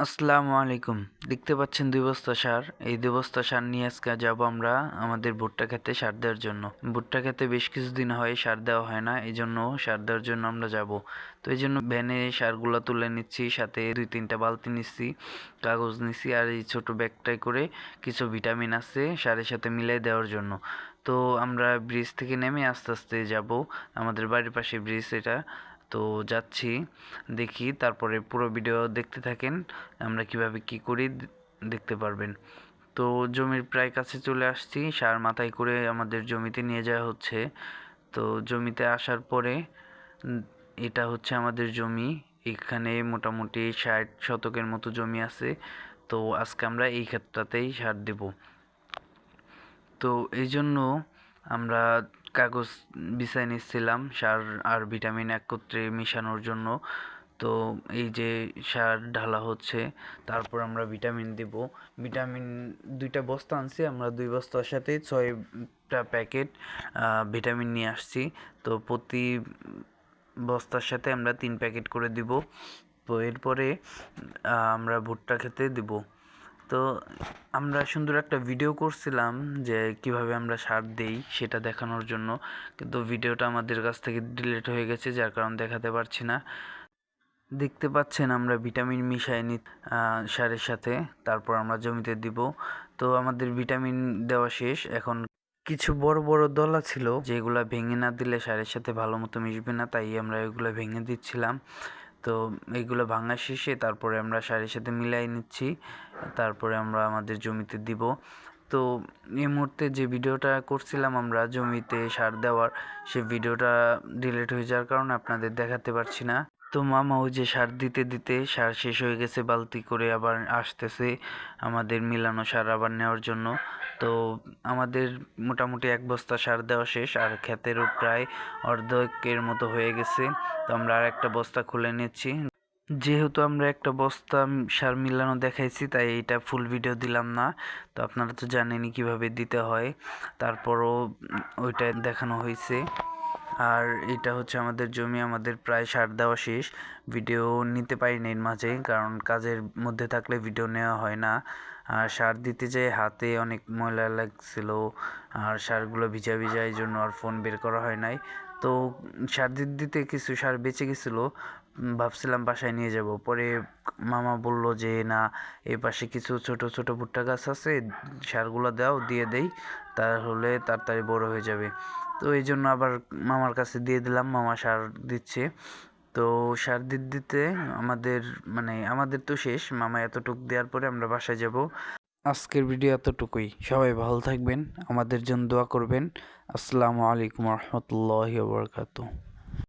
আসসালামু আলাইকুম। দেখতে পাচ্ছেন ২ বস্তা সার। এই ২ বস্তা সার নিয়ে আজকে যাবো আমরা আমাদের ভুট্টা ক্ষেতে সার দেওয়ার জন্য। ভুট্টা ক্ষেতে বেশ কিছুদিন হয় সার দেওয়া হয় না। এজন্য সার দেওয়ার জন্য আমরা যাবো। তো এইজন্য ভ্যানে সারগুলা তুলে নিচ্ছি। সাথে ২-৩টা বালতি নিচ্ছি, কাগজ নিচ্ছি আর এই ছোট ব্যাগটায় করে কিছু ভিটামিন আছে সারের সাথে মিলাই দেওয়ার জন্য। তো আমরা ব্রিজ থেকে নেমে আস্তে আস্তে যাবো। আমাদের বাড়ির পাশে ব্রিজ এটা। তো যাচ্ছি, দেখি তারপরে পুরো ভিডিও দেখতে থাকেন। আমরা কিভাবে কি করি দেখতে পারবেন। তো জমির প্রায় কাছে চলে আসছি, সার মাথায় করে আমাদের জমিতে নিয়ে যাওয়া হচ্ছে। তো জমিতে আসার পরে এটা হচ্ছে আমাদের জমি। এখানে মোটামুটি ৬০ শতকের মতো জমি আছে। তো আজকে আমরা এই ক্ষেতটাতেই সার দেব। তো এই জন্য আমরা কাগজ বিছাই নিচ্ছিলাম সার আর ভিটামিন একত্রে মিশানোর জন্য। তো এই যে সার ঢালা হচ্ছে, তারপর আমরা ভিটামিন দেব। ভিটামিন ২টা বস্তা আনছি আমরা, ২ বস্তার সাথে ৬টা প্যাকেট ভিটামিন নিয়ে আসছি। তো প্রতি বস্তার সাথে আমরা ৩ প্যাকেট করে দিব। তো এরপরে আমরা ভুট্টা খেতে দিব। তো আমরা সুন্দর একটা ভিডিও করছিলাম যে কিভাবে আমরা সার দেই সেটা দেখানোর জন্য, কিন্তু ভিডিওটা আমাদের কাছ থেকে ডিলিট হয়ে গেছে, যার কারণে দেখাতে পারছি না। দেখতে পাচ্ছেন আমরা ভিটামিন মিশাই নি সারের সাথে, তারপর আমরা জমিতে দিব। তো আমাদের ভিটামিন দেওয়া শেষ। এখন কিছু বড় বড় দলা ছিল যেগুলা ভেঙে না দিলে সারের সাথে ভালো মতো মিশবে না, তাই আমরা এগুলো ভেঙে দিচ্ছিলাম। তো এইগুলো ভাঙা শেষে তারপরে আমরা সারের সাথে মিলাই নিচ্ছি, তারপরে আমরা আমাদের জমিতে দিব। তো এই মুহূর্তে যে ভিডিওটা করছিলাম আমরা জমিতে সার দেওয়ার, সে ভিডিওটা ডিলিট হয়ে যাওয়ার কারণে আপনাদের দেখাতে পারছি না। তো মামা ওই যে সার দিতে দিতে সার শেষ হয়ে গেছে, বালতি করে আবার আসতেছে আমাদের মিলানো সার আবার নেওয়ার জন্য। তো আমাদের মোটামুটি ১ বস্তা সার দেওয়া শেষ, আর ক্ষেতেরও প্রায় অর্ধেকের মতো হয়ে গেছে। তো আমরা আর একটা বস্তা খুলে নিচ্ছি। যেহেতু আমরা একটা বস্তা সার মিলানো দেখাইছি, তাই এটা ফুল ভিডিও দিলাম না। তো আপনারা তো জানেনই কিভাবে দিতে হয়, তারপরও ওইটা দেখানো হয়েছে। আর এটা হচ্ছে আমাদের জমি, আমাদের প্রায় সার দেওয়া শেষ। ভিডিও নিতে পারিনি এর মাঝে, কারণ কাজের মধ্যে থাকলে ভিডিও নেওয়া হয় না। আর সার দিতে যেয়ে হাতে অনেক ময়লা লাগছিল, আর সারগুলো ভিজা ভিজা, এই জন্য আর ফোন বের করা হয় নাই। তো সার দিতে দিতে কিছু সার বেঁচে গেছিলো, ভাবছিলাম বাসায় নিয়ে যাব। পরে মামা বলল যে না, এই পাশে কিছু ছোট ছোট ভুট্টা গাছ আছে, সারগুলো দাও, দিয়ে দেই, তাহলে তাড়াতাড়ি বড় হয়ে যাবে। তো এই জন্য আবার মামার কাছে দিয়ে দিলাম, মামা সার দিচ্ছে। তো সার দিতে দিতে আমাদের আমাদের তো শেষ, মামা এতটুক দেওয়ার পরে আমরা বাসায় যাব। আজকের ভিডিও এতটুকুই। সবাই ভালো থাকবেন, আমাদের জন্য দোয়া করবেন। আসসালামু আলাইকুম রহমতুল্লাহি ওয়া বারাকাতুহু।